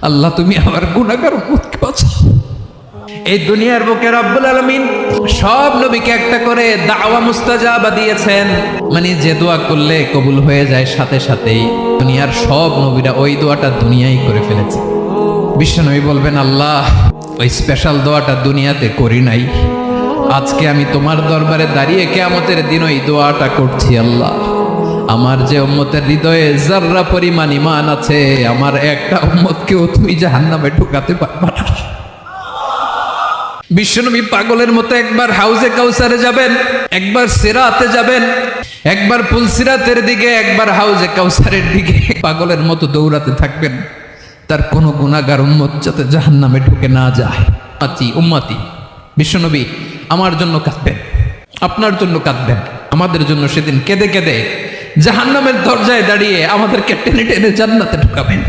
আল্লাহ তুমি আমার গুনাহগার উম্মতকে বাঁচাও। এই দুনিয়ার বুকে রব্বুল আলামিন সব নবীকে একটা করে দাওয়া মুস্তাজাবা দিয়েছেন, মানে যে দোয়া করলে কবুল হয়ে যায় সাথে সাথেই। দুনিয়ার সব নবীরা ওই দোয়াটা দুনিয়ায় করে ফেলেছে। বিশ্বনবী বলবেন, আল্লাহ ওই স্পেশাল দোয়াটা দুনিয়াতে করি নাই, আজকে আমি তোমার দরবারে দাঁড়িয়ে কিয়ামতের দিন ওই দোয়াটা করছি। আল্লাহ আমার যে উম্মতের হৃদয়ে যাররা পরিমাণ ঈমান আছে, আমার একটা উম্মতকেও তুমি জাহান্নামে ঢুকাতে পারবা না। বিশ্বনবী পাগলের মতো একবার হাউজে কাউসারে যাবেন, একবার সিরাতে যাবেন, একবার পুলসিরাতের দিকে, একবার হাউজে কাউসারের দিকে পাগলের মতো দৌড়াতে থাকবেন, তার কোনো গুনাহগার উম্মত যাতে জাহান্নামে ঢুকে না যায়। উম্মতি বিশ্বনবী আমার জন্য কাঁদবেন, আপনার জন্য কাঁদবেন, আমাদের জন্য সেদিন কেঁদে কেঁদে জাহান্নামের দরজায় দাঁড়িয়ে আমাদেরকে টেনে টেনে জান্নাতে ঢুকাবেন।